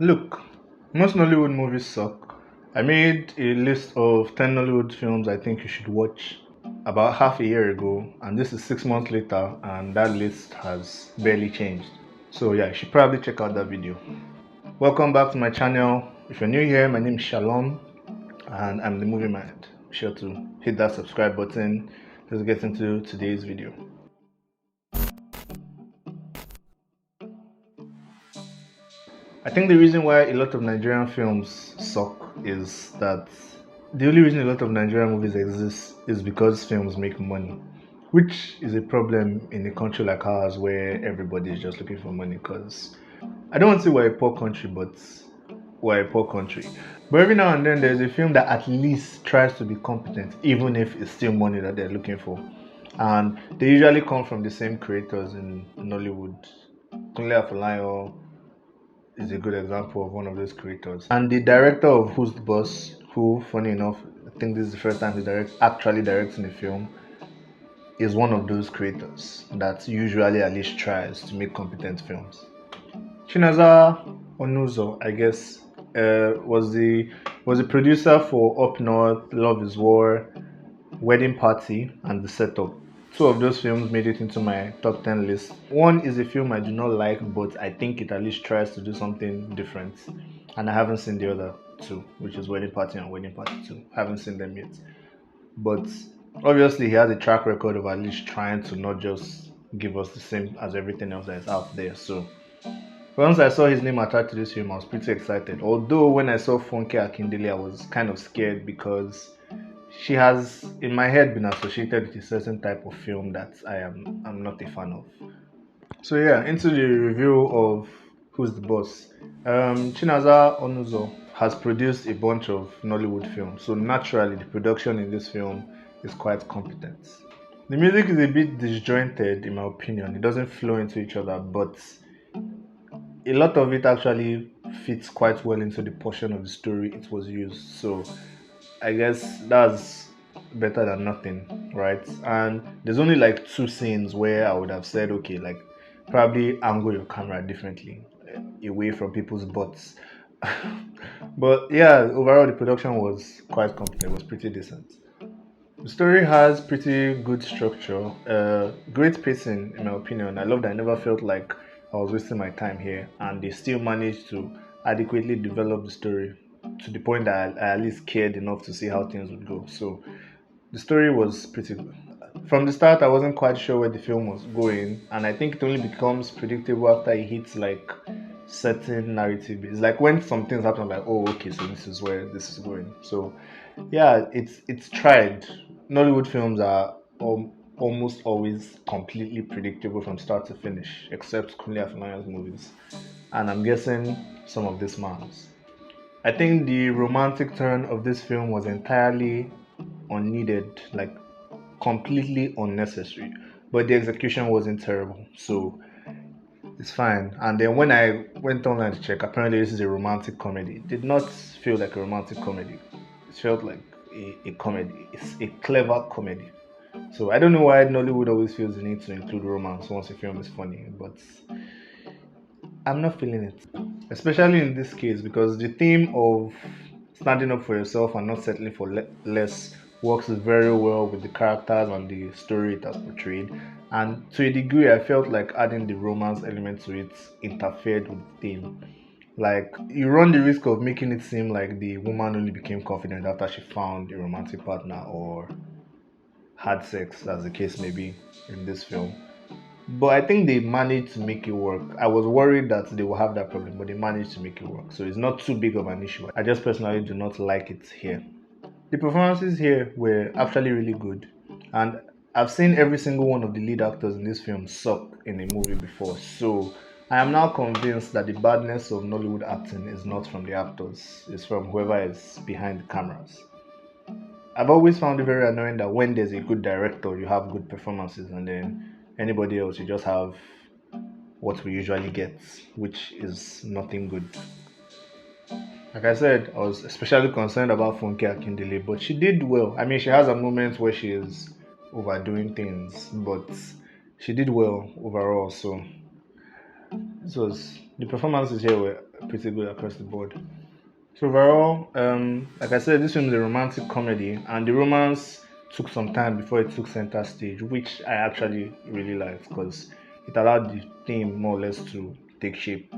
Look, most Nollywood movies suck. I made a list of 10 Nollywood films I think you should watch about half a year ago, and this is 6 months later, and that list has barely changed. So, yeah, you should probably check out that video. Welcome back to my channel. If you're new here, my name is Sharon, and I'm the Movie Mind. Be sure to hit that subscribe button. Let's get into today's video. I think the reason why a lot of Nigerian films suck is that the only reason a lot of Nigerian movies exist is because films make money, which is a problem in a country like ours where everybody is just looking for money. Because I don't want to say we're a poor country, but we're a poor country. But every now and then there's a film that at least tries to be competent, even if it's still money that they're looking for. And they usually come from the same creators in Nollywood. Kunle Afolayan is a good example of one of those creators. And the director of Who's the Boss, who, funny enough, I think this is the first time he actually directing a film, is one of those creators that usually at least tries to make competent films. Chinaza Onuzo, I guess, was the producer for Up North, Love Is War, Wedding Party, and The Setup. Two of those films made it into my top 10 list. One is a film I do not like, but I think it at least tries to do something different. And I haven't seen the other two, which is Wedding Party and Wedding Party 2. I haven't seen them yet. But obviously, he has a track record of at least trying to not just give us the same as everything else that is out there. So once I saw his name attached to this film, I was pretty excited. Although when I saw Funke Akindele, I was kind of scared because she has in my head been associated with a certain type of film that I'm not a fan of. So yeah, into the review of Who's the Boss. Chinaza Onuzo has produced a bunch of Nollywood films, so naturally the production in this film is quite competent. The music is a bit disjointed in my opinion. It doesn't flow into each other, but a lot of it actually fits quite well into the portion of the story it was used. So I guess that's better than nothing, right? And there's only like two scenes where I would have said, okay, like probably angle your camera differently away from people's butts. But yeah, overall the production was quite competent. It was pretty decent. The story has pretty good structure, great pacing in my opinion. I love that I never felt like I was wasting my time here, and they still managed to adequately develop the story to the point that I at least cared enough to see how things would go. So the story was pretty good. From the start, I wasn't quite sure where the film was going, and I think it only becomes predictable after it hits like certain narrative. It's like when some things happen, I'm like, oh, okay, so this is where this is going. So yeah, it's tried. Nollywood films are almost always completely predictable from start to finish, except Kunle Afolayan's movies, and I'm guessing some of this man's. I think the romantic turn of this film was entirely unneeded, like completely unnecessary. But the execution wasn't terrible, so it's fine. And then when I went online to check, apparently this is a romantic comedy. It did not feel like a romantic comedy. It felt like a comedy. It's a clever comedy. So I don't know why Nollywood always feels the need to include romance once a film is funny, but I'm not feeling it. Especially in this case, because the theme of standing up for yourself and not settling for less works very well with the characters and the story it has portrayed. And to a degree, I felt like adding the romance element to it interfered with the theme. Like, you run the risk of making it seem like the woman only became confident after she found a romantic partner or had sex, as the case may be in this film. But I think they managed to make it work. I was worried that they will have that problem, but they managed to make it work. So it's not too big of an issue. I just personally do not like it here. The performances here were actually really good. And I've seen every single one of the lead actors in this film suck in a movie before. So I am now convinced that the badness of Nollywood acting is not from the actors, it's from whoever is behind the cameras. I've always found it very annoying that when there's a good director, you have good performances, and then anybody else, you just have what we usually get, which is nothing good. Like I said, I was especially concerned about Funke Akindele, but she did well. I mean, she has a moment where she is overdoing things, but she did well overall. So The performances here were pretty good across the board. So overall, like I said, this film is a romantic comedy, and the romance took some time before it took center stage, which I actually really liked because it allowed the theme more or less to take shape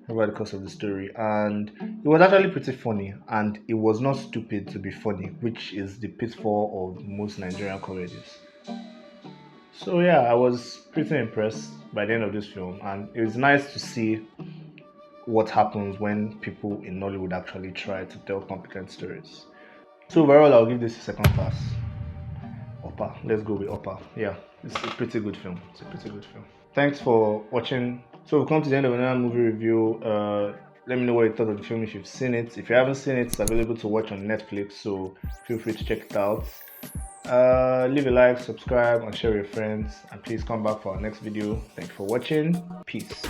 over the course of the story. And it was actually pretty funny, and it was not stupid to be funny, which is the pitfall of most Nigerian comedies. So yeah, I was pretty impressed by the end of this film, and it was nice to see what happens when people in Nollywood actually try to tell competent stories. So overall, I'll give this a second pass. Upper. Let's go with upper. Yeah, it's a pretty good film. It's a pretty good film. Thanks for watching. So we've come to the end of another movie review. Let me know what you thought of the film if you've seen it. If you haven't seen it, it's available to watch on Netflix, so feel free to check it out. Leave a like, subscribe, and share with your friends. And please come back for our next video. Thank you for watching. Peace.